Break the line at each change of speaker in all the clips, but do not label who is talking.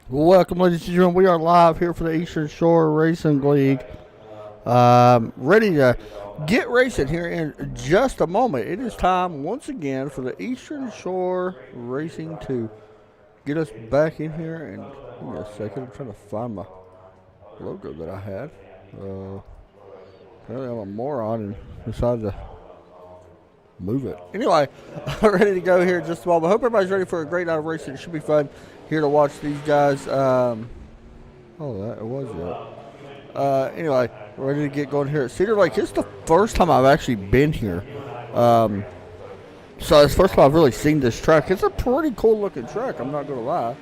Welcome, ladies and gentlemen. We are live here for the Eastern Shore Racing League. Ready to get racing here in just a moment. It is time once again for the Eastern Shore Racing to get us back in here. And give me a second. I'm trying to find my logo that I had. Apparently I'm a moron and decided to move it. Anyway, ready to go here in just a moment. I hope everybody's ready for a great night of racing. It should be fun here to watch these guys. That was it. Anyway, we're ready to get going here at Cedar Lake. It's the first time I've actually been here. So it's the first time I've really seen this track. It's a pretty cool looking track, I'm not going to lie.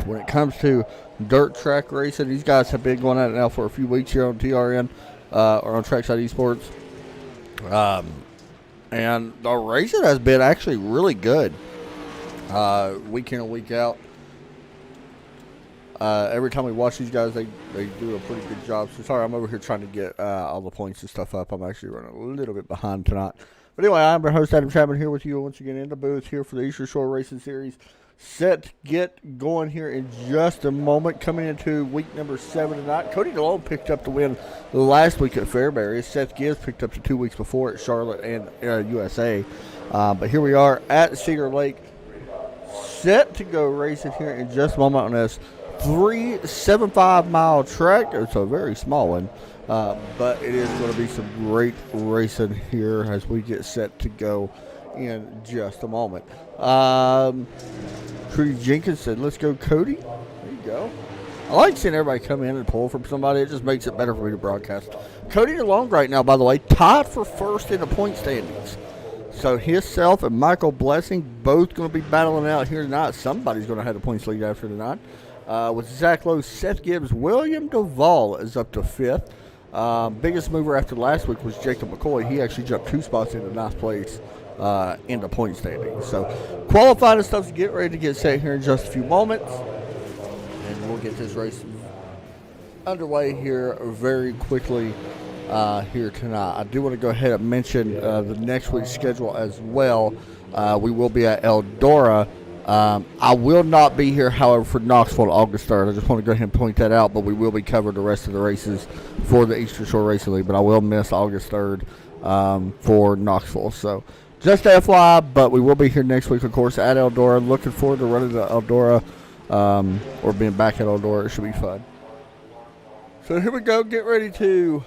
When it comes to dirt track racing, these guys have been going at it now for a few weeks here on TRN or on Trackside Esports. And the racing has been actually really good. Week in and week out. Every time we watch these guys, they do a pretty good job. So sorry, I'm over here trying to get all the points and stuff up. I'm actually running a little bit behind tonight. But anyway, I'm your host, Adam Chapman, here with you once again in the booth here for the Eastern Shore Racing Series. Set to get going here in just a moment. Coming into week number 7 tonight. Cody DeLone picked up the win last week at Fairbury. Seth Gibbs picked up the 2 weeks before at Charlotte and USA. But here we are at Cedar Lake. Set to go racing here in just a moment on this 375-mile track. It's a very small one, but it is going to be some great racing here as we get set to go in just a moment. Trudy Jenkinson, let's go, Cody. There you go. I like seeing everybody come in and pull from somebody. It just makes it better for me to broadcast. Cody DeLong right now, by the way, tied for first in the point standings. So himself and Michael Blessing both going to be battling out here tonight. Somebody's going to have the points lead after tonight. With Zach Lowe, Seth Gibbs, William Duvall is up to 5th. Biggest mover after last week was Jacob McCoy. He actually jumped 2 spots into 9th place in the point standings. So qualifying and stuff to get ready to get set here in just a few moments. And we'll get this race underway here very quickly. Here tonight. I do want to go ahead and mention the next week's schedule as well. We will be at Eldora. I will not be here, however, for Knoxville on August 3rd. I just want to go ahead and point that out, but we will be covering the rest of the races for the Eastern Shore Racing League, but I will miss August 3rd for Knoxville. So just FYI, but we will be here next week, of course, at Eldora. Looking forward to running to Eldora or being back at Eldora. It should be fun. So here we go. Get ready to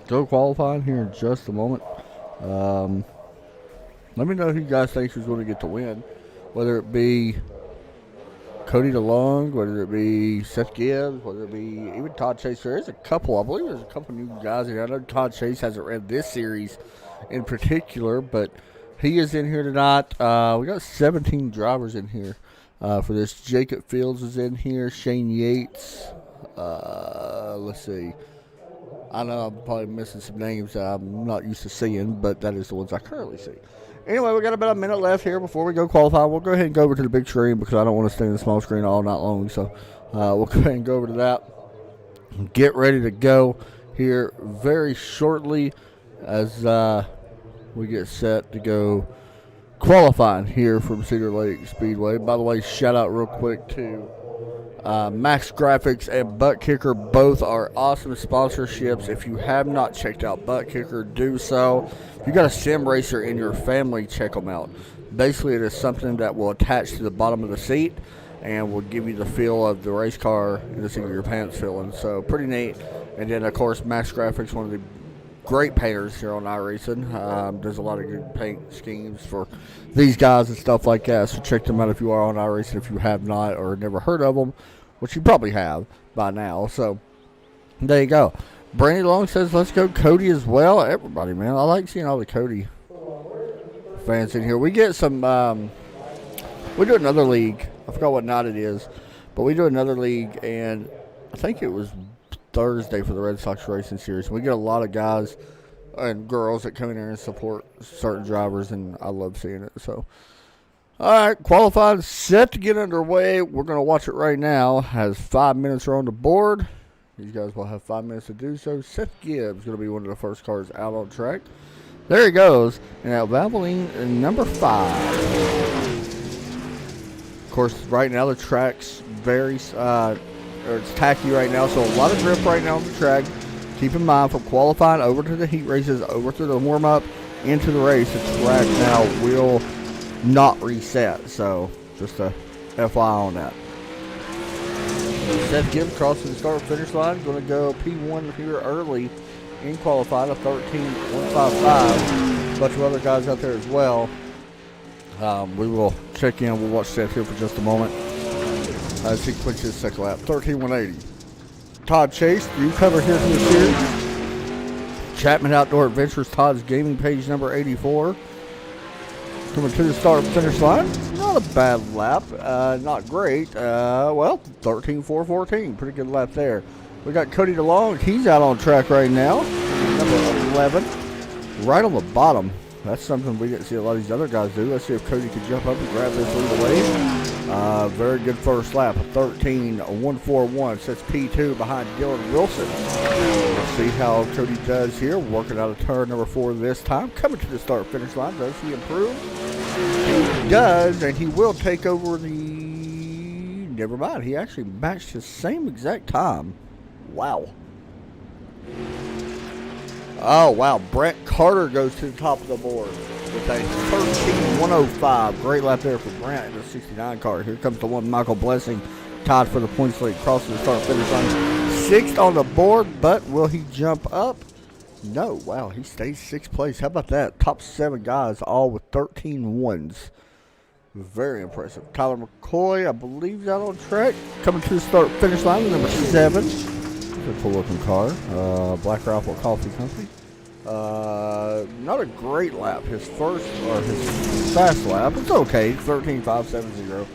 go qualifying here in just a moment. Let me know who you guys think is going to get the win. Whether it be Cody DeLong, whether it be Seth Gibbs, whether it be even Todd Chase. There's a couple. I believe there's a couple new guys here. I know Todd Chase hasn't ran this series in particular, but he is in here tonight. We got 17 drivers in here for this. Jacob Fields is in here. Shane Yates. Let's see. I know I'm probably missing some names that I'm not used to seeing, but that is the ones I currently see. Anyway, we got about a minute left here before we go qualify. We'll go ahead and go over to the big screen because I don't want to stay in the small screen all night long. So we'll go ahead and go over to that. Get ready to go here very shortly as we get set to go qualifying here from Cedar Lake Speedway. By the way, shout out real quick to Max Graphics and Butt Kicker both are awesome sponsorships. If you have not checked out Butt Kicker, do so. If you got a sim racer in your family, check them out. Basically, it is something that will attach to the bottom of the seat and will give you the feel of the race car in the seat of your pants feeling. So pretty neat. And then, of course, Max Graphics, one of the great painters here on iRacing. Does a lot of good paint schemes for these guys and stuff like that. So check them out if you are on iRacing, if you have not or never heard of them, which you probably have by now. So there you go. Brandy Long says, let's go Cody as well. Everybody, man. I like seeing all the Cody fans in here. We get some, we do another league. I forgot what night it is, but we do another league, and I think it was Thursday for the Red Sox Racing Series. We get a lot of guys and girls that come in here and support certain drivers, and I love seeing it. So, all right, qualified, set to get underway. We're going to watch it right now. Has 5 minutes are on the board. These guys will have 5 minutes to do so. Seth Gibbs is going to be one of the first cars out on track. There he goes. And now Valvoline number 5. Of course, right now the track's very, it's tacky right now, so a lot of grip right now on the track. Keep in mind, from qualifying over to the heat races, over to the warm-up, into the race, the track now will not reset. So, just a FYI on that. Seth Gibbs crossing the start-finish line. Going to go P1 here early in qualifying, a 13.155. A bunch of other guys out there as well. We will check in. We'll watch Seth here for just a moment. As he quits his second lap. 13.180. Todd Chase, new cover here from the series. Chapman Outdoor Adventures, Todd's gaming page number 84. Coming to the start finish line. Not a bad lap. Not great. Well, 13.414. Pretty good lap there. We got Cody DeLong. He's out on track right now. Number 11. Right on the bottom. That's something we didn't see a lot of these other guys do. Let's see if Cody can jump up and grab this lead away. Very good first lap. 13.141. Sets P2 behind Dylan Wilson. Let's see how Cody does here. Working out of turn number 4 this time. Coming to the start-finish line. Does he improve? He does, and he will take over the... Never mind. He actually matched his same exact time. Wow. Oh, wow. Brent Carter goes to the top of the board with a 13.105. Great lap there for Brent in the 69 car. Here comes the one Michael Blessing, tied for the points lead, crossing the start-finish line. 6th on the board, but will he jump up? No. Wow, he stays 6th place. How about that? Top 7 guys, all with 13 ones. Very impressive. Tyler McCoy, I believe, is out on track. Coming to the start-finish line, number 7. Good full-looking car. Black Rifle Coffee Company. Not a great lap. His first, or his fast lap. It's okay. 13.570.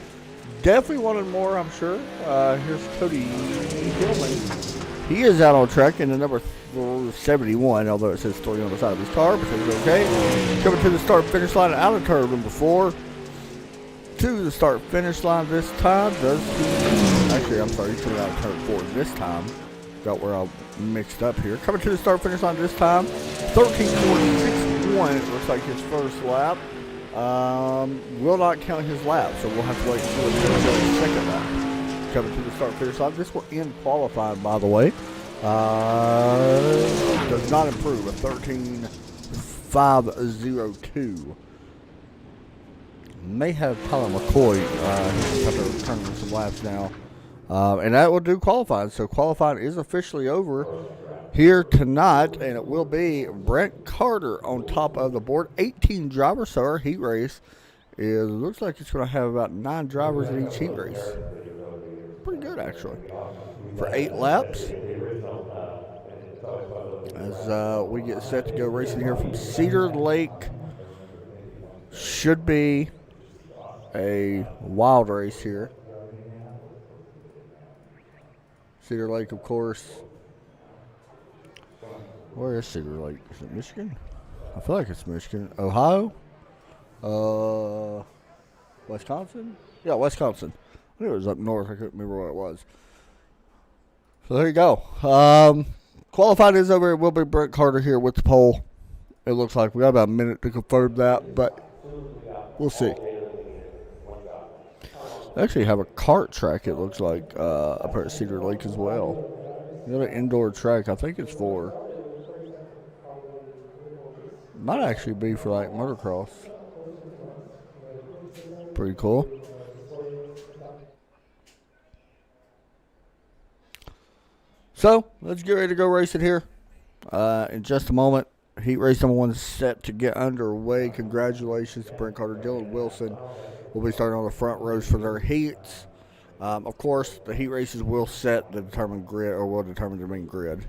Definitely wanted more, I'm sure. Here's Cody Hillman. He is out on track in the number 71, although it says 3 on the side of his car, but it's okay. Coming to the start-finish line, out of turn number 4. To the start-finish line this time. Does he? Actually, I'm sorry. He's coming out of turn 4 this time. Got where I mixed up here. Coming to the start-finish line this time. 13.461. It looks like his first lap. Will not count his lap, so we'll have to wait until his second lap. Coming to the start-finish line. This will end qualifying, by the way. Does not improve. A 13.502. May have Tyler McCoy. He's got to return some laps now. And that will do qualifying. So qualifying is officially over here tonight, and it will be Brent Carter on top of the board. 18 drivers, so our heat race looks like it's going to have about 9 drivers in each heat race. Pretty good, actually, for 8 laps. As we get set to go racing here from Cedar Lake. Should be a wild race here. Cedar Lake, of course. Where is Cedar Lake? Is it Michigan? I feel like it's Michigan. Ohio? Wisconsin? Yeah, Wisconsin. I knew it was up north. I couldn't remember what it was. So there you go. Qualified is over. It will be Brent Carter here with the pole. It looks like we got about a minute to confirm that, but we'll see. actually have a kart track, it looks like, up here at Cedar Lake as well. You got an indoor track. I think it's for, might actually be for like motocross. Pretty cool. So, let's get ready to go race it here. In just a moment, heat race number 1 is set to get underway. Congratulations to Brent Carter, Dylan Wilson. We'll be starting on the front rows for their heats. Of course, the heat races will set the determined grid, or will determine the main grid.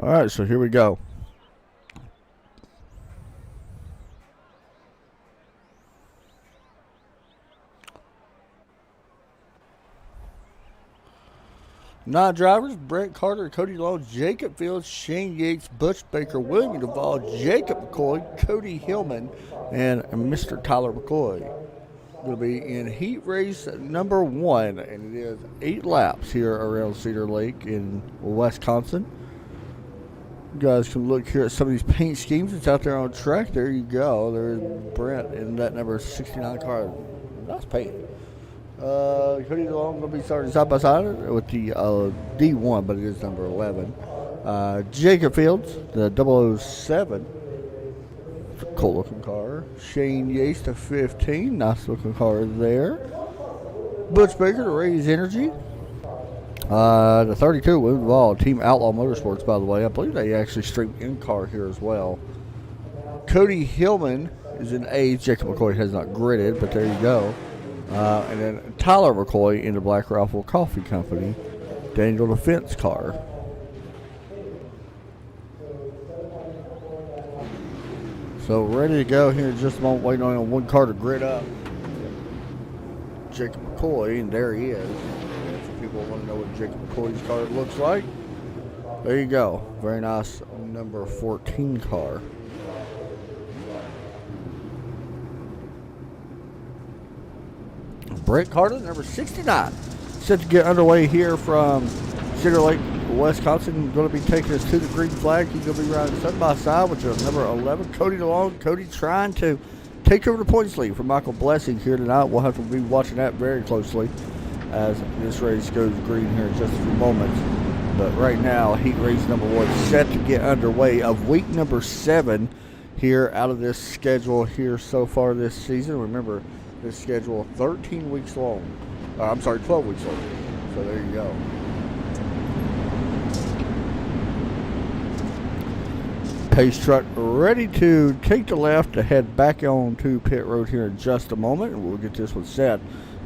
All right, so here we go. Non-drivers: Brent Carter, Cody Long, Jacob Fields, Shane Yates, Butch Baker, William Duvall, Jacob McCoy, Cody Hillman, and Mr. Tyler McCoy. Going to be in heat race number 1, and it is 8 laps here around Cedar Lake in Wisconsin. You guys can look here at some of these paint schemes that's out there on track. There you go. There's Brent in that number 69 car. Nice paint. Cody DeLong going to be starting side by side with the D1, but it is number 11. Jacob Fields, the 007. It's a cool looking car. Shane Yates, the 15. Nice looking car there. Butch Baker, to Raise Energy. The 32, William Duvall, Team Outlaw Motorsports, by the way. I believe they actually stream in-car here as well. Cody Hillman is in A. Jacob McCoy has not gridded, but there you go. And then Tyler McCoy in the Black Rifle Coffee Company, Daniel the Fence car. So ready to go here in just a moment, waiting on one car to grid up. Jacob McCoy, and there he is. People want to know what Jacob McCoy's car looks like. There you go. Very nice number 14 car. Brent Carter, number 69. Set to get underway here from Cedar Lake, Wisconsin. Going to be taking us to the green flag. He's going to be riding side by side with number 11, Cody DeLong. Cody trying to take over the points lead for Michael Blessing here tonight. We'll have to be watching that very closely as this race goes green here in just a few moments. But right now, heat race number 1 set to get underway of week number 7 here out of this schedule here so far this season. Remember, this schedule 13 weeks long. 12 weeks long. So there you go. Pace truck ready to take the left to head back on to pit road here in just a moment, and we'll get this one set.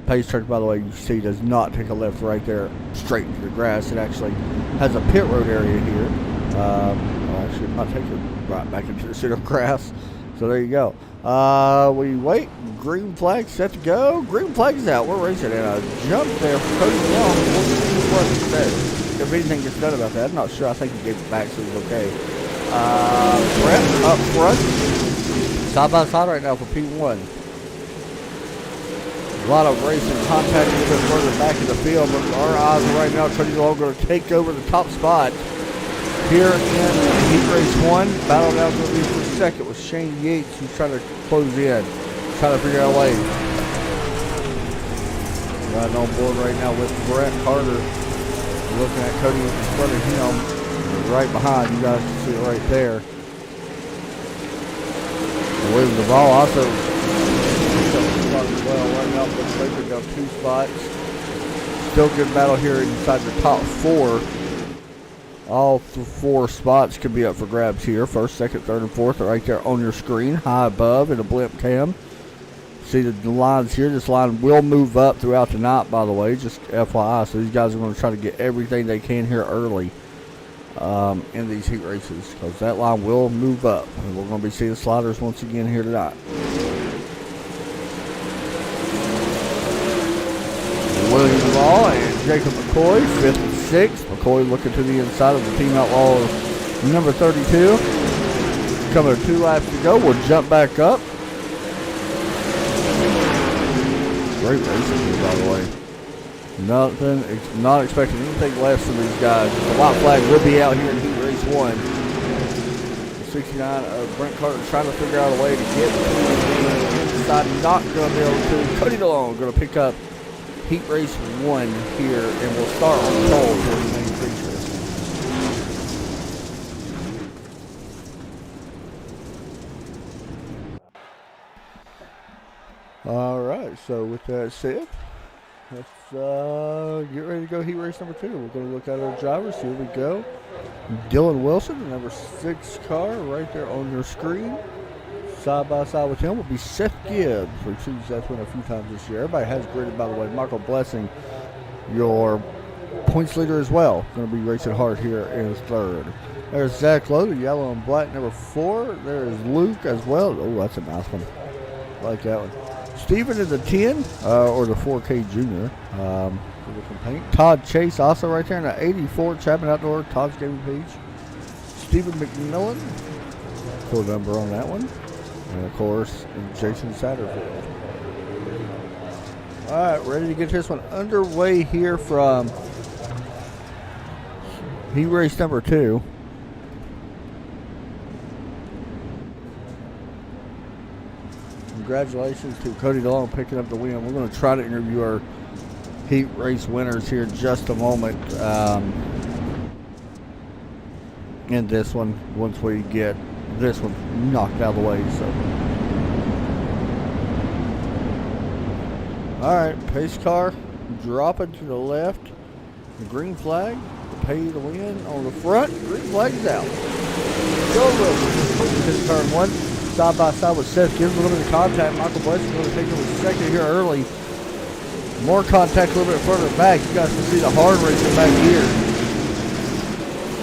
Pace truck, by the way, you see does not take a left right there straight into the grass. It actually has a pit road area here. Actually, it might take it right back into the center grass. So there you go. We wait. Green flag set to go. Green flag is out. We're racing, and a jump there for Cody Long. If anything gets done about that, I'm not sure. I think he gave it back, so he's okay. Brent up front, side by side right now for P1. A lot of racing contact a little bit further back in the field, but our eyes are right now. Cody Long going to take over the top spot here in heat race 1. Battle now going to be for second with Shane Yates, who's trying to close in, trying to figure out a way. Riding on board right now with Brent Carter, looking at Cody in front of him. Right behind, you guys can see it right there. William Duvall also well right now, but Baker down 2 spots. Still good battle here inside the top 4. All 4 spots could be up for grabs here. First, second, third, and fourth are right there on your screen, high above in a blimp cam. See the lines here. This line will move up throughout the night, by the way, just FYI. So these guys are going to try to get everything they can here early. In these heat races, because that line will move up, and we're going to be seeing the sliders once again here tonight. William Duvall and Jacob McCoy, 5th and 6th. McCoy looking to the inside of the Team Outlaw number 32. Coming 2 laps to go. We'll jump back up. great racing here, by the way. Not expecting anything less from these guys. The white flag will be out here in heat race 1. 69 of Brent Carter trying to figure out a way to get inside. Not going to be able to. Cody DeLong going to pick up heat race 1 here, and we'll start on the pole for the main feature. All right, so with that said, let's get ready to go heat race number 2. We're going to look at our drivers. Here we go. Dylan Wilson, the number 6 car, right there on your screen. Side by side with him will be Seth Gibbs. We've seen Seth win a few times this year. Everybody has graded, by the way. Michael Blessing, your points leader as well. Going to be racing hard here in his 3rd. There's Zach Lowe, the yellow and black, number 4. There is Luke as well. Oh, that's a nice one. I like that one. Steven in the 10, or the 4K Junior, for the paint. Todd Chase also right there in the 84 Chapman Outdoor, Todd's Gaming Page. Stephen McMillan, full number on that one. And of course, Jason Satterfield. All right, ready to get this one underway here from heat race number 2. Congratulations to Cody DeLong picking up the win. We're going to try to interview our heat race winners here in just a moment in this one, once we get this one knocked out of the way. So, all right, pace car dropping to the left. The green flag to pay the win on the front. Green flag is out. Go to turn 1. Side by side with Seth Gibbs, a little bit of contact. Michael Blessing going to take him a second here early. More contact a little bit further back. You guys can see the hard racing back here.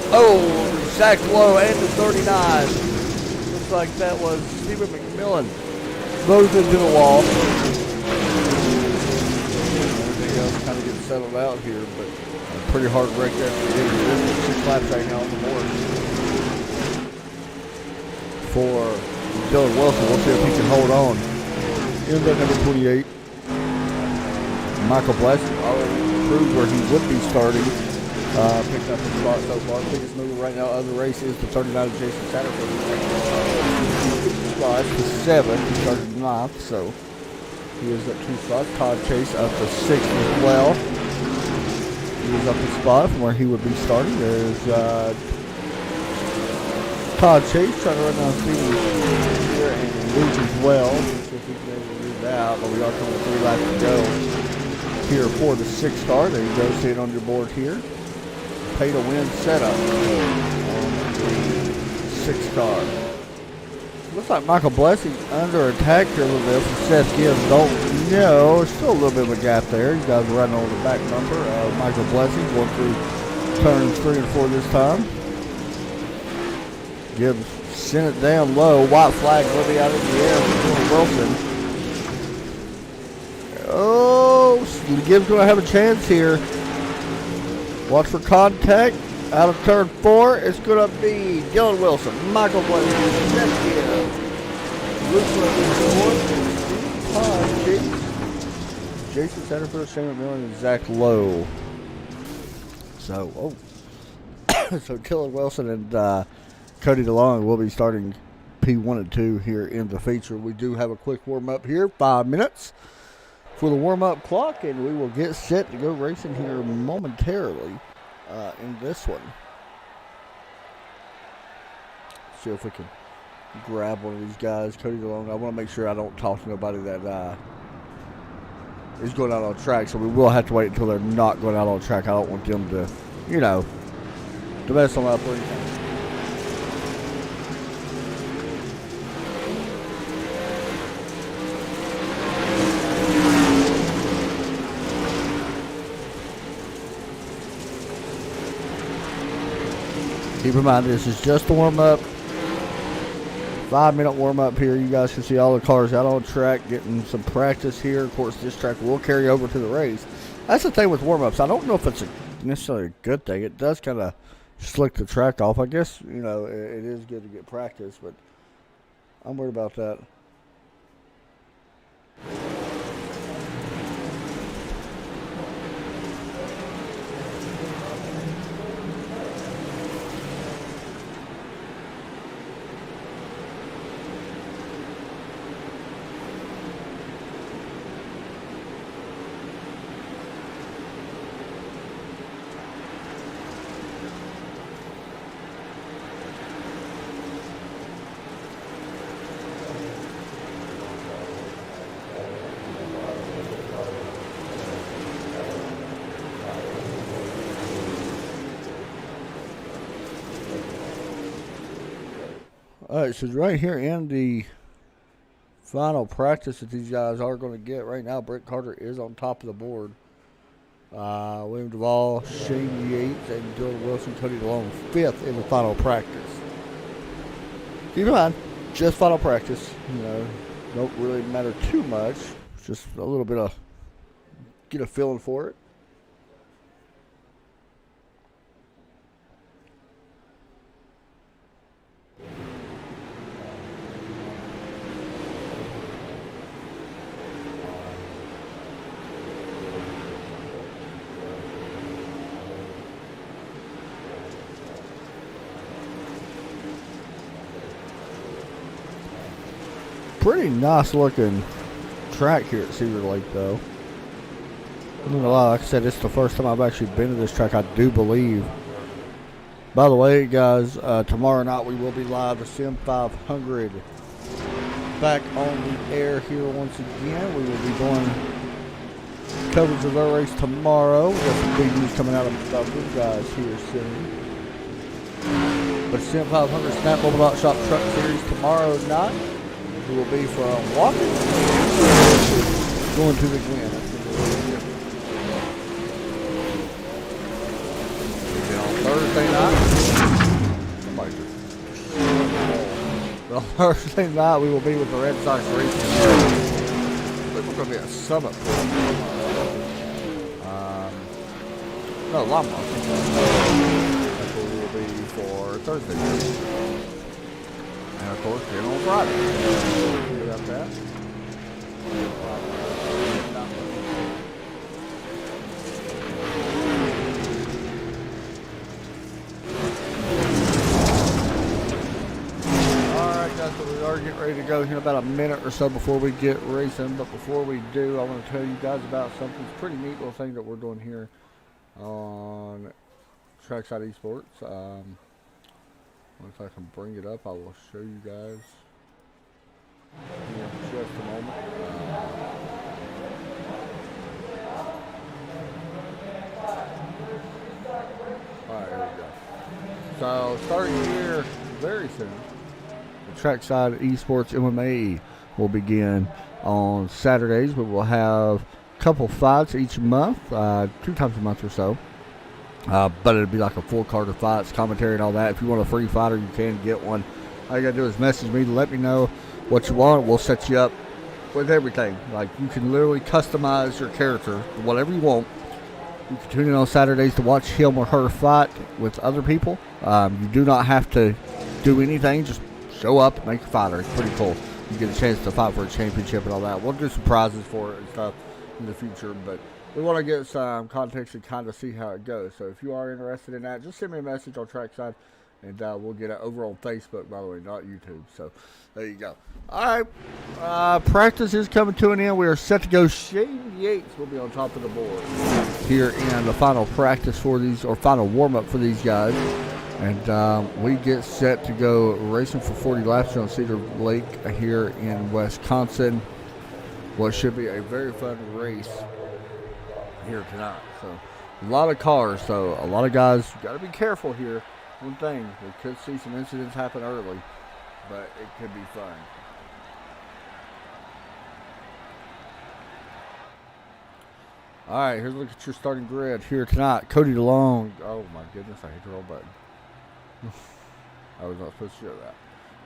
Oh, Zach Lowe and the 39. Looks like that was Stephen McMillan. Both into the wall. Everything else kind of gets settled out here, but a pretty hard break there. 6 laps right now on the board. For Dylan Wilson, we'll see if he can hold on. In that number 28. Michael Blessing already proved where he would be starting. Picked up the spot so far. Biggest mover right now of the race is the 39 of Jason Satterfield. Spot to 7. He started 9th, so he is at 2 spots. Todd Chase up to 6th as well. He is up the spot from where he would be starting. There's Todd Chase trying to run down Steven here and Luke as well. Let's see if we can able to do that, but we are coming 3 laps to go here for the 6 car. There you go, see it on your board here. Pay to win setup on the 6 car. Looks like Michael Blessing under attack here a little bit from Seth Gibbs. Don't know, there's still a little bit of a gap there. You guys are running over the back bumper of Michael Blessing, going through turns 3 and 4 this time. Gibbs sent it down low. White flag will be out in the air for Wilson. Oh, Gibbs going to have a chance here. Watch for contact. Out of turn 4, it's going to be Dylan Wilson, Michael Blessing, Seth Gibbs, Luke Wilson, Jason Satterfield, Shane McMillan, and Zach Lowe. So, so Dylan Wilson and Cody DeLong will be starting P1 and 2 here in the feature. We do have a quick warm-up here, 5 minutes for the warm-up clock, and we will get set to go racing here momentarily in this one. See if we can grab one of these guys. Cody DeLong, I want to make sure I don't talk to nobody that is going out on track, so we will have to wait until they're not going out on track. I don't want them to, you know, to mess them up or anything. Keep in mind, this is just a warm-up. 5-minute warm-up here. You guys can see all the cars out on track, getting some practice here. Of course, this track will carry over to the race. That's the thing with warm-ups. I don't know if it's necessarily a good thing. It does kind of slick the track off. I guess, you know, it is good to get practice, but I'm worried about that. All right, so right here in the final practice that these guys are going to get right now, Brett Carter is on top of the board. William Duvall, Shane Yates, and Dylan Wilson, Cody DeLong, fifth in the final practice. Keep in mind, just final practice. Don't really matter too much. It's just a little bit of get a feeling for it. Pretty nice looking track here at Cedar Lake, though. I'm not gonna lie, like I said, it's the first time I've actually been to this track, I do believe. By the way, guys, tomorrow night we will be live to Sim 500 back on the air here once again. We will be doing coverage of their race tomorrow. We got some big news coming out about you guys here soon. But Sim 500 Snap Mobile Dot Shop Truck Series tomorrow night. We will be from Watkins going to the Glen. On Thursday night, on Thursday night we will be with the Red Sox Racing. I think we're going to be at Summit. No, Lamar. That's where we will be for Thursday night. And of course, then on Friday. We got that. Alright guys, so we are getting ready to go here in about a minute or so before we get racing. But before we do, I want to tell you guys about something. It's a pretty neat little thing that we're doing here on Trackside Esports. Once I can bring it up, I will show you guys in just a moment. Alright, here we go. So, starting here very soon, the Trackside Esports MMA will begin on Saturdays. We will have a couple fights each month, 2 times a month or so. But it'll be like a full card of fights, commentary, and all that. If you want a free fighter, you can get one. All you gotta do is message me to let me know what you want. We'll set you up with everything. Like, you can literally customize your character, whatever you want. You can tune in on Saturdays to watch him or her fight with other people. You do not have to do anything. Just show up and make a fighter. It's pretty cool. You get a chance to fight for a championship and all that. We'll do some prizes for it and stuff in the future, but we want to get some context and kind of see how it goes. So if you are interested in that, just send me a message on Trackside, and we'll get it over on Facebook, by the way, not YouTube. So there you go. All right, practice is coming to an end. We are set to go. Shane Yates will be on top of the board here in the final practice for these, or final warm-up for these guys. And we get set to go racing for 40 laps on Cedar Lake here in Wisconsin. What should be a very fun race here tonight. So a lot of cars, so a lot of guys, you got to be careful here. One thing, we could see some incidents happen early, but it could be fun. All right, here's a look at your starting grid here tonight. Cody DeLong. Oh my goodness, I hit the wrong button. I was not supposed to show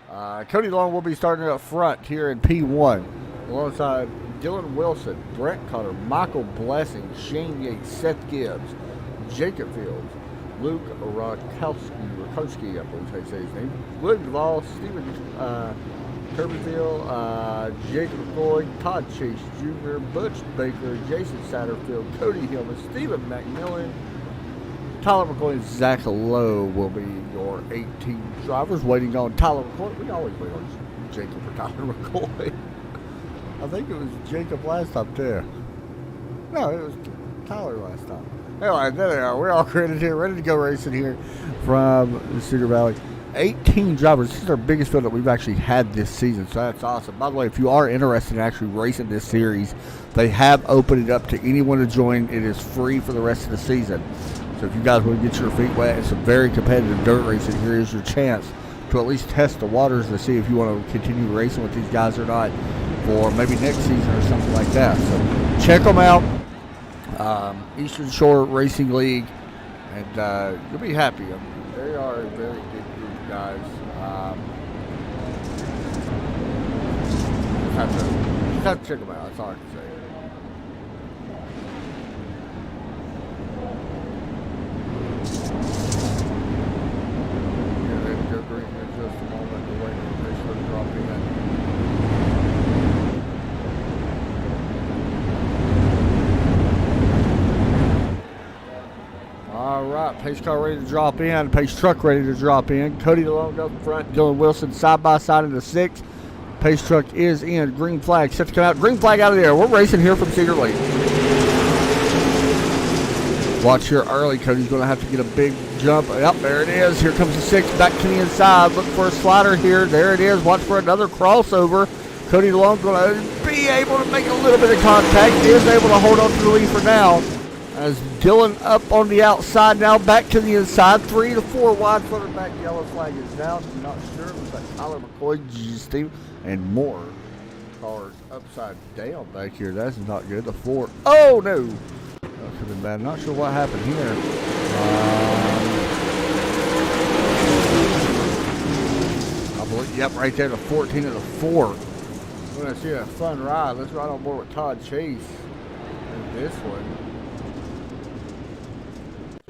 that. Cody DeLong will be starting up front here in P1 alongside Dylan Wilson, Brent Cutter, Michael Blessing, Shane Yates, Seth Gibbs, Jacob Fields, Luke Rakowski, I believe I say his name, William Duvall, Stephen Kirbyfield, Jacob McCoy, Todd Chase Jr., Butch Baker, Jason Satterfield, Cody Hillman, Stephen McMillan, Tyler McCoy, and Zach Lowe will be your 18 drivers waiting on Tyler McCoy. We always wait on Jacob or Tyler McCoy. I think it was Jacob last time, too. No, it was Tyler last time. Anyway, there they are. We're all credited here, ready to go racing here from the Cedar Valley. 18 drivers. This is our biggest field that we've actually had this season, so that's awesome. By the way, if you are interested in actually racing this series, they have opened it up to anyone to join. It is free for the rest of the season. So if you guys want to get your feet wet in some very competitive dirt racing, here is your chance to at least test the waters to see if you want to continue racing with these guys or not for maybe next season or something like that. So check them out, Eastern Shore Racing League, and you'll be happy. I mean, they are a very good group of guys. Just have to check them out. That's all I can say. Pace car ready to drop in. Pace truck ready to drop in. Cody DeLong up front. Dylan Wilson side by side in the 6th. Pace truck is in. Green flag set to come out. Green flag out of the air. We're racing here from Cedar Lake. Watch here early. Cody's going to have to get a big jump. Yep, there it is. Here comes the 6th back to the inside. Look for a slider here. There it is. Watch for another crossover. Cody DeLong going to be able to make a little bit of contact. He is able to hold on to the lead for now. As Dylan up on the outside now, back to the inside. 3 to 4 wide footer back. Yellow flag is down. I'm not sure. Looks like Tyler McCoy, Steve, and more cars upside down back here. That's not good. The 4. Oh no! That could have been bad. Not sure what happened here. I believe, yep, right there. The 14 to the 4. We're going to see a fun ride. Let's ride on board with Todd Chase in this one.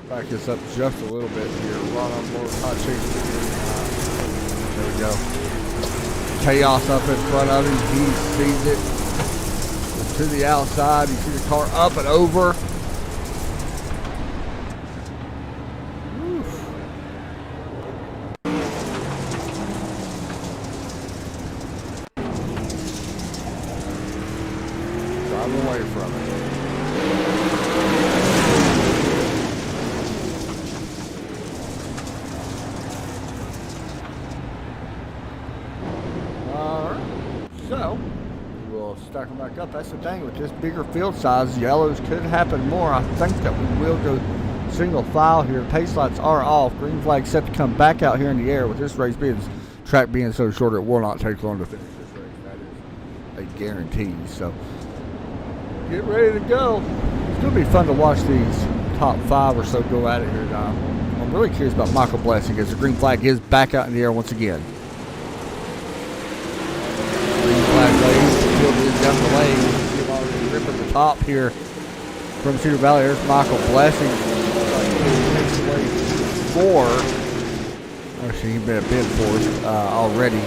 Back this up just a little bit here. Right on board. Todd Chase. There we go. Chaos up in front of him. He sees it. To the outside. You see the car up and over. Oof. Drive away from it. So, we'll stack them back up. That's the thing with this bigger field size. Yellows could happen more. I think that we will go single file here. Pace lights are off. Green flag set to come back out here in the air. With this race being track being so short, it will not take long to finish this race. That is a guarantee. So, get ready to go. It's going to be fun to watch these top 5 or so go at it here now. I'm really curious about Michael Blessing as the green flag is back out in the air once again. Down the lane, he's already ripping the top here from Cedar Valley. There's Michael Blessing. Takes away 4. Actually, he's been a bit forced already.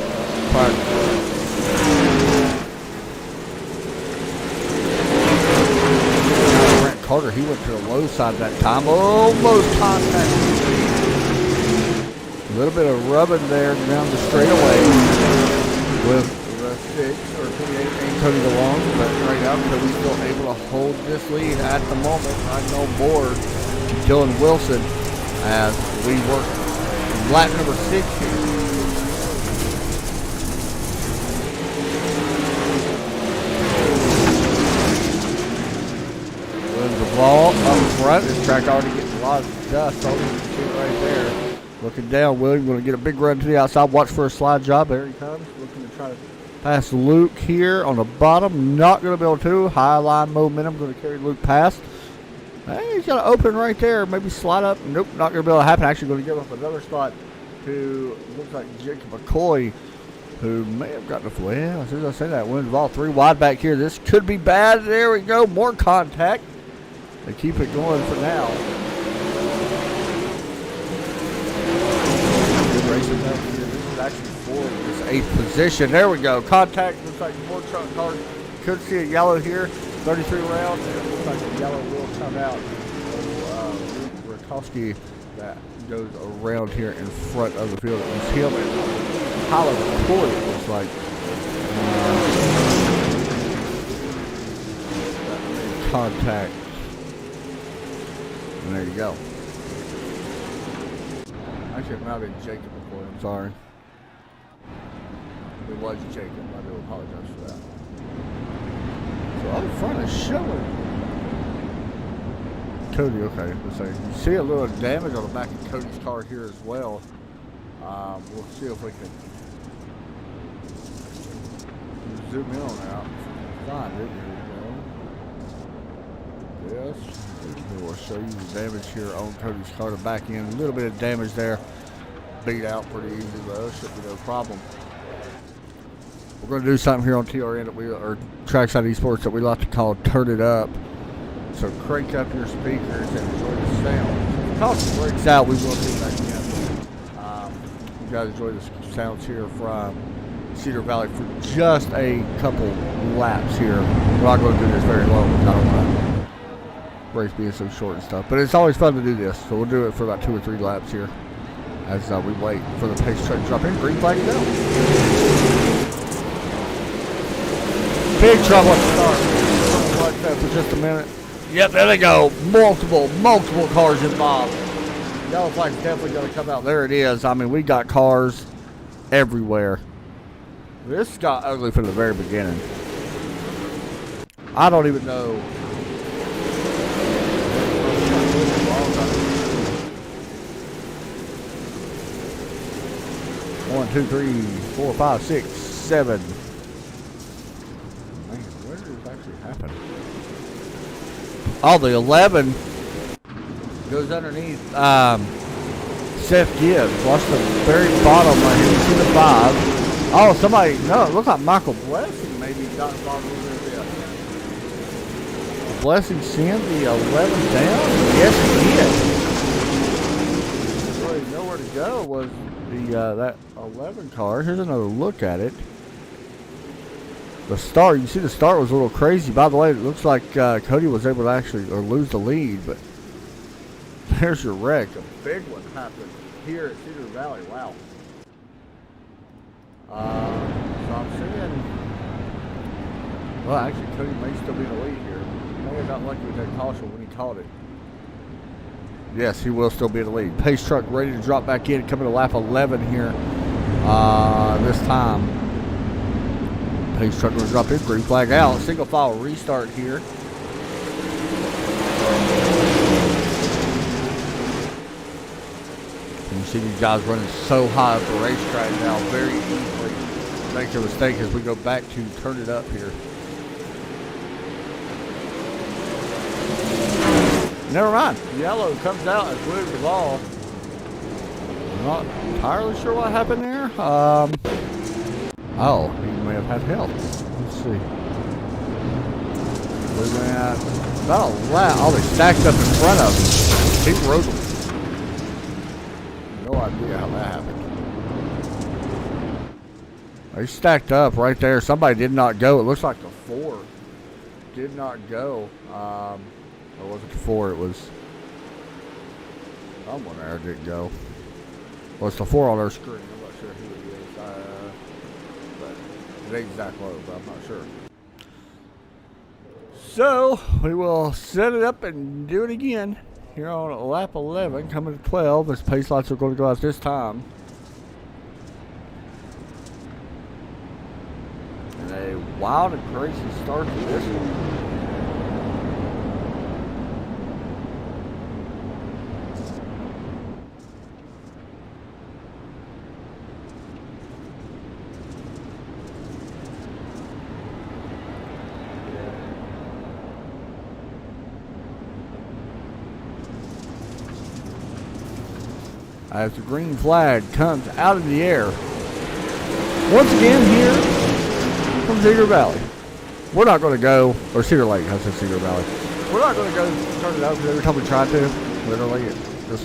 Brent Carter, he went to the low side that time. Almost contact. A little bit of rubbing there down the straightaway with 6 or 28 and Cody DeLong, but right now Cody's still able to hold this lead at the moment. Riding on board Dylan Wilson as we work lap number 6 here. Wins the ball up front. This track already getting a lot of dust over the right there. Looking down, William going to get a big run to the outside. Watch for a slide job. There he comes. Looking to try to pass Luke here on the bottom. Not going to be able to. High line momentum. Going to carry Luke past. Hey, he's got to open right there. Maybe slide up. Nope, not going to be able to happen. Actually going to give up another spot to, looks like Jacob McCoy, who may have gotten a, well, as soon as I say that, wins the ball 3 wide back here. This could be bad. There we go. More contact. They keep it going for now. Good racing back here. This is actually for this 8th position. There we go. Contact. Looks like more truck cars. Could see a yellow here. 33 rounds. And it looks like the yellow will come out. Rakowski that goes around here in front of the field. It's him and Tyler McCoy, it looks like. Contact. And there you go. Actually, it might have been Jacob McCoy. I'm sorry. It was Jacob. I do apologize for that. So up front is showing. Cody, okay. Let's say you see a little damage on the back of Cody's car here as well. We'll see if we can zoom in on that. Find it. Here we go. Yes. We'll show you the damage here on Cody's car. The back end, a little bit of damage there. Beat out pretty easy though. Should be no problem. We're going to do something here on TRN or Trackside Esports that we like to call "Turn It Up." So crank up your speakers and enjoy the sound. If the cost breaks out, we will do that again. You guys enjoy the sounds here from Cedar Valley for just a couple laps here. We're not going to do this very long because I don't want to race being so short and stuff. But it's always fun to do this, so we'll do it for about 2 or 3 laps here as we wait for the pace truck to drop in. Green flag go. Big trouble at the start. Watch that for just a minute. Yep, there they go. Multiple cars involved. Yellow flag's definitely going to come out. There it is. I mean, we got cars everywhere. This got ugly from the very beginning. I don't even know. 1, 2, 3, 4, 5, 6, 7. Man, where did this actually happen? Oh, the 11 goes underneath Seth Gibbs. Watch the very bottom right here. You see the 5. Oh, somebody, no, it looks like Michael Blessing maybe got involved a little bit. Blessing sent the 11 down? Yes, he did. Really nowhere to go was that 11 car. Here's another look at it. The start, you see the start was a little crazy. By the way, it looks like Cody was able to actually lose the lead, but there's your wreck. A big one happened here at Cedar Valley. Wow. So I'm seeing, well, actually Cody may still be in the lead here. He may have got lucky with that caution when he caught it. Yes, he will still be in the lead. Pace truck ready to drop back in, coming to lap 11 here this time. Pace truck going to drop in, green flag out. Single file restart here. And you see these guys running so high up the racetrack now, very easily make a mistake as we go back to turn it up here. Never mind. Yellow comes out and wins the ball. I'm not entirely sure what happened there. Oh, he may have had help. Let's see. We went about a lap. Oh, they stacked up in front of him. He rode them. No idea how that happened. They stacked up right there. Somebody did not go. It looks like the 4 did not go. It wasn't the 4, it was someone there didn't go. Well, it's the 4 on our screen. I'm not sure who it is. But it ain't Zach Lowe, but I'm not sure. So, we will set it up and do it again here on lap 11, coming to 12. As pace lights are going to go out this time. And a wild and crazy start to this one. As the green flag comes out of the air. Once again here from Cedar Valley. We're not going to go, or Cedar Lake, I said Cedar Valley. We're not going to go turn it up because every time we try to, literally, it just,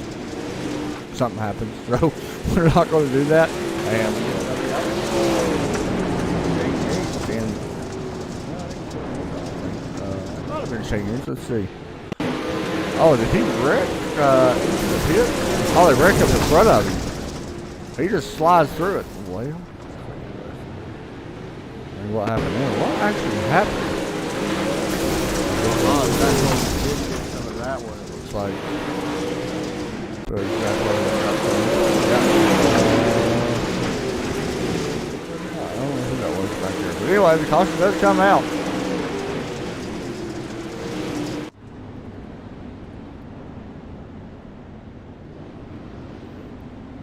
something happens. So we're not going to do that. And might have been changed. Let's see. Oh, did he wreck the pit? Oh, they wrecked up in front of him. He just slides through it. Well, and what happened there? What actually happened? Some of that one, it looks like. I don't know who that was back there. But anyway, the caution does come out.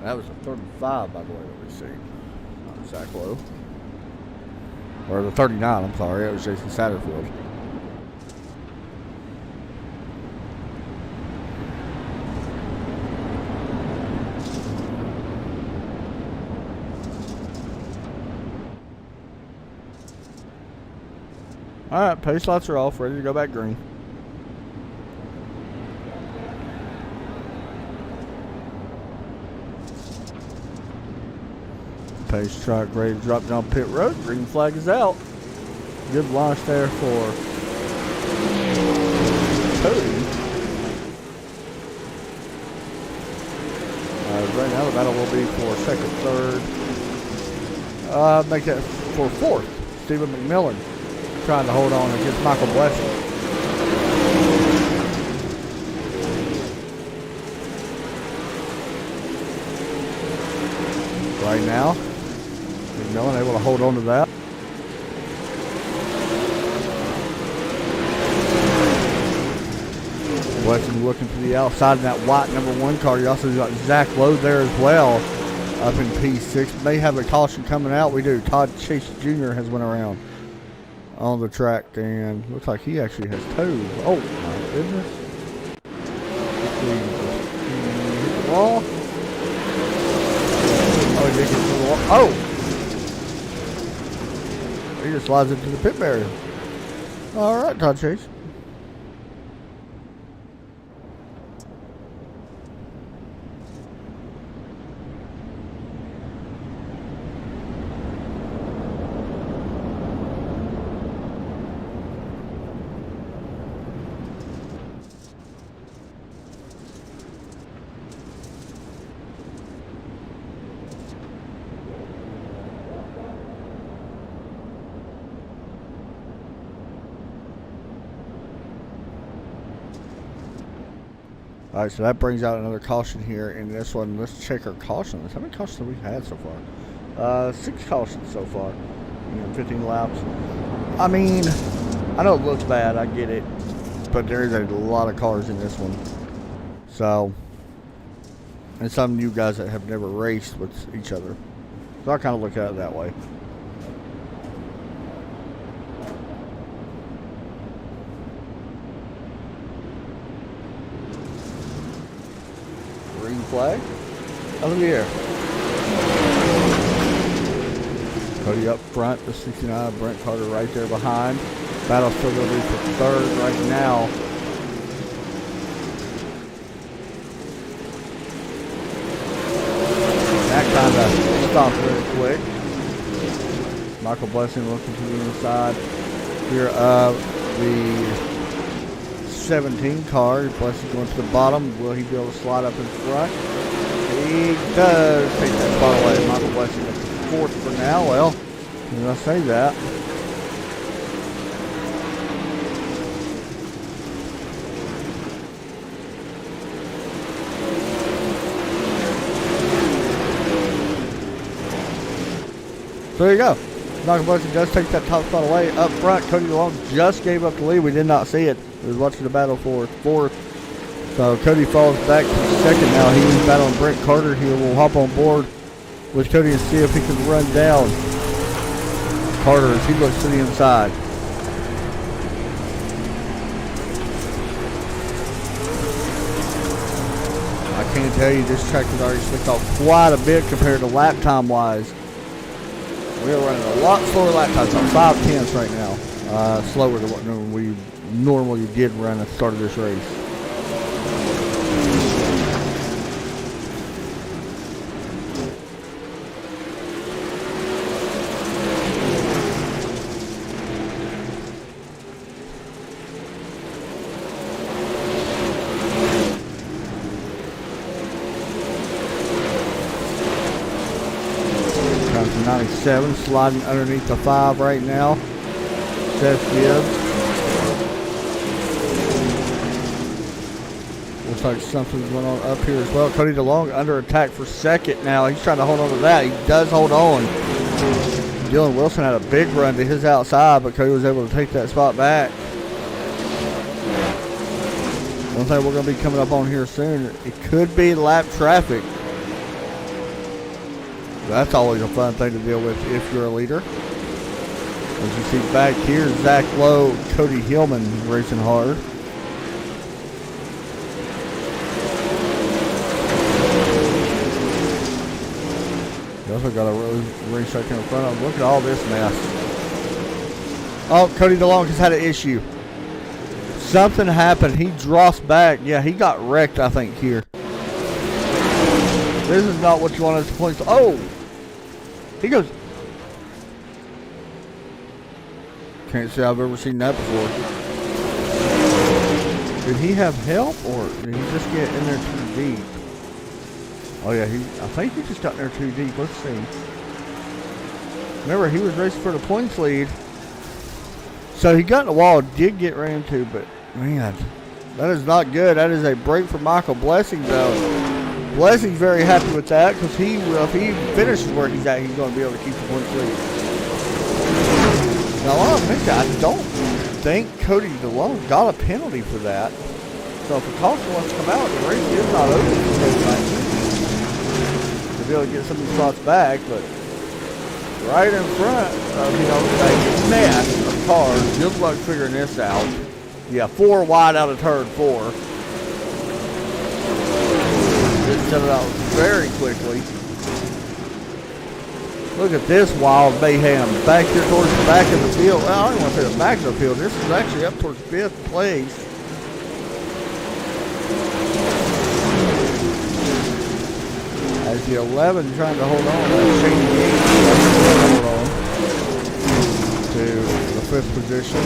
That was a 35, by the way, that we see. Not Zach Lowe. Or the 39, I'm sorry. That was Jason Satterfield. Alright, pace lights are off, ready to go back green. Pace truck ready to drop down pit road. Green flag is out. Good launch there for Cody. Right now the battle will be for second, third. Make that for fourth. Stephen McMillan trying to hold on against Michael Blessing. Right now, McMillan able to hold on to that. Blessing looking to the outside in that white number 1 car. You also got Zach Lowe there as well up in P6. May have a caution coming out. We do. Todd Chase Jr. has went around on the track and looks like he actually has toes. Oh my goodness. Hit the wall. Oh, he did get to the wall. Oh! He just slides into the pit barrier. Alright, Todd Chase. Alright, so that brings out another caution here in this one. Let's check our cautions. How many cautions have we had so far? 6 cautions so far. 15 laps. I mean, I know it looks bad, I get it. But there is a lot of cars in this one. So, and some new guys that have never raced with each other. So I kind of look at it that way. Green flag. Out of the air. Cody up front, the 69, Brent Carter right there behind. Battle still going to be for third right now. That kind of stopped really quick. Michael Blessing looking to the inside here of the 17 car. Blessing going to the bottom. Will he be able to slide up in front? He does take that spot away. Michael Blessing at fourth for now. Well, did I say that? So there you go. Michael Blessing does take that top spot away. Up front, Cody Long just gave up the lead. We did not see it. We was watching the battle for fourth. So Cody falls back to second now. He is battling Brent Carter here. We'll hop on board with Cody and see if he can run down Carter as he looks to the inside. I can't tell you, this track has already slipped off quite a bit compared to lap time wise. We are running a lot slower lap times, about 5/10 right now. Slower than what we normally did run at the start of this race. Comes to 97, sliding underneath the 5 right now. Seth Gibbs. Looks like something's going on up here as well. Cody DeLong under attack for second now. He's trying to hold on to that. He does hold on. Dylan Wilson had a big run to his outside, but Cody was able to take that spot back. One thing we're going to be coming up on here soon, it could be lap traffic. That's always a fun thing to deal with if you're a leader. As you see back here, Zach Lowe, Cody Hillman racing hard. You also got a race right here in front of him. Look at all this mess. Oh, Cody DeLong has had an issue. Something happened. He drops back. Yeah, he got wrecked, I think, here. This is not what you want us to point. Oh! He goes. Can't say I've ever seen that before. Did he have help or did he just get in there too deep? Oh yeah, I think he just got in there too deep. Let's see. Remember, he was racing for the points lead. So he got in the wall, did get ran into, but man, that is not good. That is a break for Michael Blessing, though. Blessing's very happy with that because he will, if he finishes where he's at, he's going to be able to keep the points lead. Now, I don't think Cody DeLong got a penalty for that. So if a caution wants to come out, the race is not over to be able to get some of these spots back, but right in front of, a mess of cars. Good luck figuring this out. Yeah, 4 wide out of turn 4. Just set it out very quickly. Look at this wild mayhem back here towards the back of the field. Well, I don't want to say the back of the field. This is actually up towards 5th place. As the 11 trying to hold on. Shane Yates hold on to the 5th position.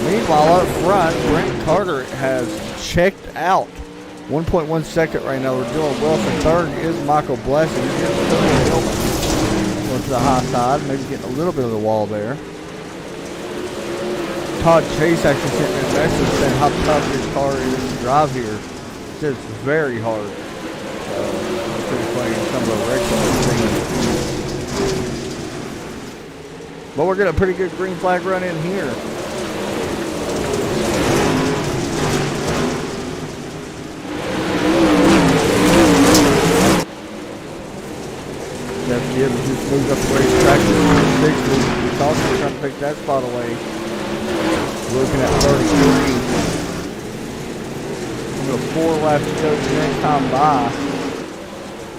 Meanwhile, up front, Brent Carter has checked out. 1.1 second right now. We're doing Wilson. Third is Michael Blessing. Going to the high side, maybe getting a little bit of the wall there. Todd Chase actually sent me a message saying how tough this car is to drive here. It's just very hard. It's pretty funny some of the wrecks I've seen. But we're getting a pretty good green flag run in here. Jeff Gibbs just moved up the racetrack to 60. He's also trying to take that spot away. Looking at 33. We've got 4 laps to go the next time by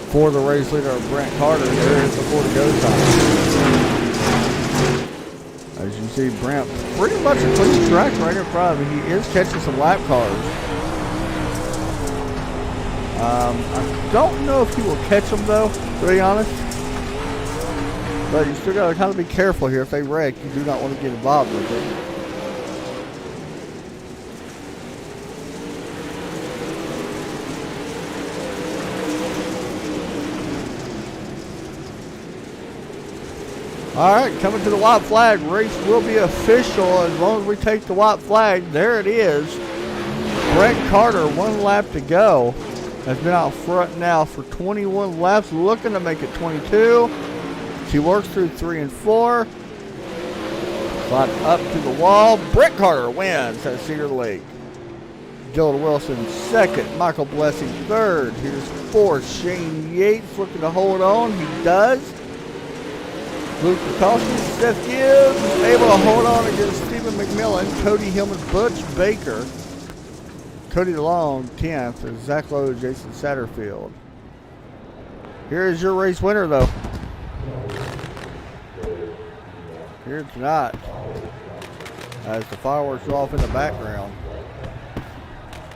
for the race leader of Brent Carter. There is before the go time. As you see, Brent pretty much a clean track right in front of him. He is catching some lap cars. I don't know if he will catch them though, to be honest. But you still got to kind of be careful here. If they wreck, you do not want to get involved with it. All right, coming to the white flag. Race will be official as long as we take the white flag. There it is. Brent Carter, 1 lap to go. Has been out front now for 21 laps, looking to make it 22. She works through 3 and 4. Slide up to the wall. Brent Carter wins at Cedar Lake. Dylan Wilson second. Michael Blessing third. Here's 4th. Shane Yates looking to hold on. He does. Luke Bukowski, Seth Gibbs able to hold on against Stephen McMillan. Cody Hillman, Butch Baker. Cody DeLong 10th. And Zach Lowe, Jason Satterfield. Here is your race winner though. Here tonight, as the fireworks are off in the background,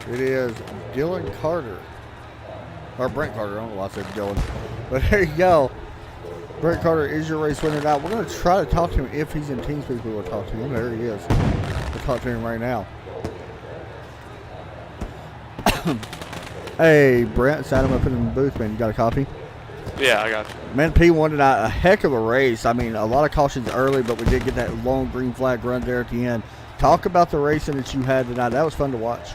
it is Dylan Carter, or Brent Carter. I don't know why I said Dylan, but there you go. Brent Carter is your race winner. Now we're going to try to talk to him if he's in TeamSpeak. We will talk to him. There he is. We'll talk to him right now. Hey, Brent, sat him up in the booth, man. You got a copy?
Yeah, I got you.
Man, P1 tonight, a heck of a race. I mean, a lot of cautions early, but we did get that long green flag run there at the end. Talk about the racing that you had tonight. That was fun to watch.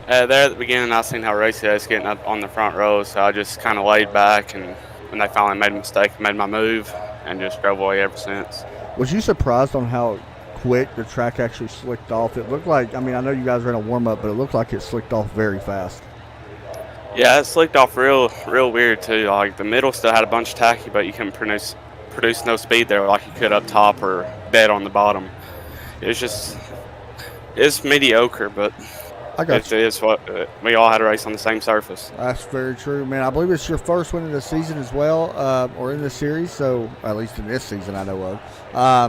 There at the beginning, I seen how racy I was getting up on the front row, so I just kind of laid back, and when they finally made a mistake, made my move, and just drove away ever since.
Was you surprised on how quick the track actually slicked off? It looked like, I mean, I know you guys ran a warm-up, but it looked like it slicked off very fast.
Yeah, it slicked off real weird too. Like the middle still had a bunch of tacky, but you couldn't produce no speed there like you could up top or dead on the bottom. It's it's mediocre, but
I got
it
you.
is what we all had a race on the same surface.
That's very true, man. I believe it's your first win of the season as well, or in the series. So at least in this season, I know of.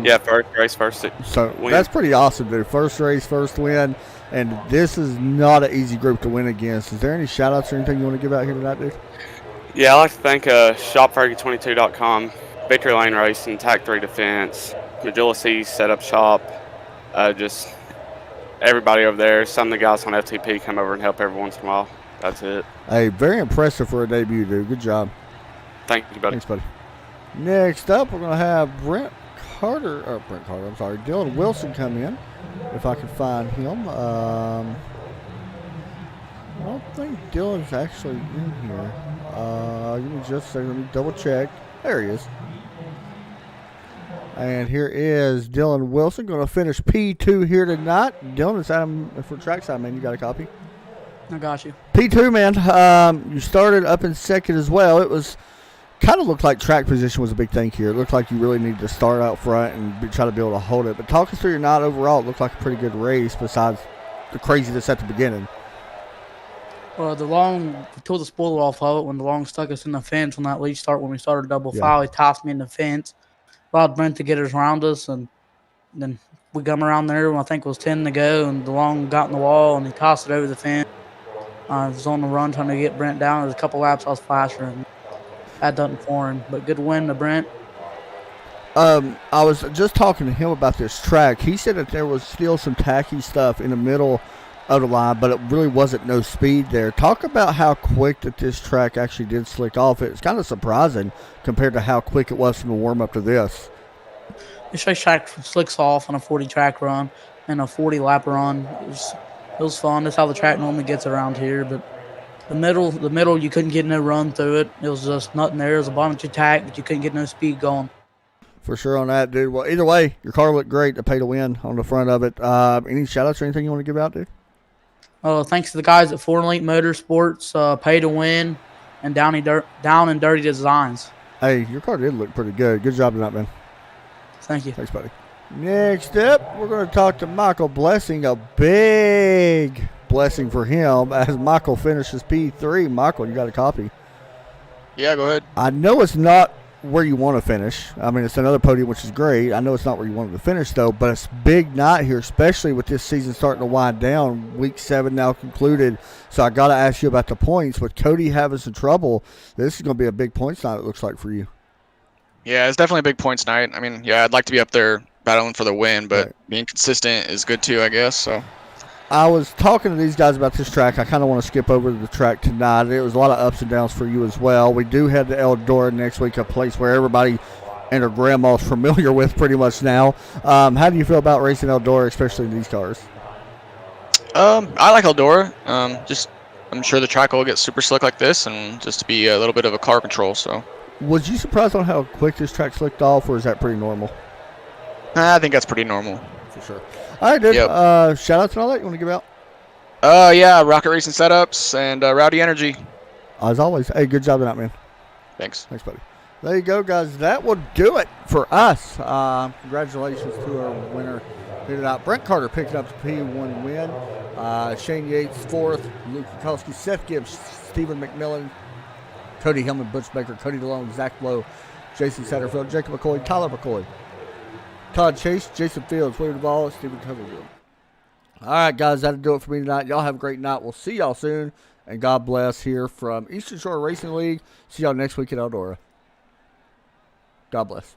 Yeah, first race, first
So
win.
that's pretty awesome, dude. First race, first win, and this is not an easy group to win against. Is there any shout-outs or anything you want to give out here tonight, dude?
Yeah, I like to thank ShopFergie22.com, Victory Lane Racing, Tac 3 Defense, Magilla Setup Shop, just everybody over there. Some of the guys on FTP come over and help every once in a while. That's it.
Hey, very impressive for a debut, dude. Good job.
Thank you, buddy.
Thanks, buddy. Next up, we're going to have Dylan Wilson come in, if I can find him. I don't think Dylan's actually in here. Give me just a second. Let me double check. There he is. And here is Dylan Wilson going to finish P2 here tonight. Dylan, it's Adam for trackside, man. You got a copy?
I got you.
P2, man. You started up in second as well. It was kind of looked like track position was a big thing here. It looked like you really needed to start out front and try to be able to hold it. But talk us through your night overall. It looked like a pretty good race besides the craziness at the beginning.
Well, we tore the spoiler off of it when the long stuck us in the fence on that lead start when we started double foul. He tossed me in the fence, allowed Brent to get us around us, and then we come around there when I think it was 10 to go, and the long got in the wall, and he tossed it over the fence. I was on the run trying to get Brent down. There was a couple laps I was faster, and that doesn't for him. But good win to Brent.
I was just talking to him about this track. He said that there was still some tacky stuff in the middle of the line, but it really wasn't no speed there. Talk about how quick that this track actually did slick off. It's kind of surprising compared to how quick it was from the warm-up to this.
This track slicks off on a 40 track run and a 40 lap run. It was fun. That's how the track normally gets around here. But the middle, you couldn't get no run through it. It was just nothing there. It was a bunch of tack, but you couldn't get no speed going.
For sure on that, dude. Well, either way, your car looked great to pay to win on the front of it. Any shout-outs or anything you want to give out, dude?
Thanks to the guys at Four Elite Motorsports, Pay to Win, and Down and Dirty Designs.
Hey, your car did look pretty good. Good job tonight, man.
Thank you.
Thanks, buddy. Next up, we're going to talk to Michael Blessing. A big blessing for him as Michael finishes P3. Michael, you got a copy?
Yeah, go ahead.
I know it's not where you want to finish. I mean, it's another podium, which is great. I know it's not where you wanted to finish, though, but it's a big night here, especially with this season starting to wind down. Week 7 now concluded, so I got to ask you about the points. With Cody having some trouble, this is going to be a big points night, it looks like, for you.
Yeah, it's definitely a big points night. I mean, yeah, I'd like to be up there battling for the win, but
Right.
being consistent is good too, I guess. So
I was talking to these guys about this track. I kind of want to skip over to the track tonight. It was a lot of ups and downs for you as well. We do head to Eldora next week, a place where everybody and their grandma's familiar with pretty much now. How do you feel about racing Eldora, especially in these cars?
I like Eldora. I'm sure the track will get super slick like this, and just to be a little bit of a car control. So
Was you surprised on how quick this track slicked off, or is that pretty normal?
I think that's pretty normal.
For sure. All right, dude.
Yep.
Shout outs and all that you want to give out?
Yeah, Rocket Racing Setups and Rowdy Energy.
As always, hey, good job tonight, man.
Thanks.
Thanks, buddy. There you go, guys. That will do it for us. Congratulations to our winner here tonight. Brent Carter picking up the P1 win. Shane Yates, 4th. Luke Kukowski, Seth Gibbs, Stephen McMillan, Cody Hillman, Butch Baker, Cody DeLone, Zach Lowe, Jason Satterfield, Jacob McCoy, Tyler McCoy, Todd Chase, Jason Fields, William Duvall, Stephen Coverfield. All right, guys, that'll do it for me tonight. Y'all have a great night. We'll see y'all soon, and God bless here from Eastern Shore Racing League. See y'all next week at Eldora. God bless.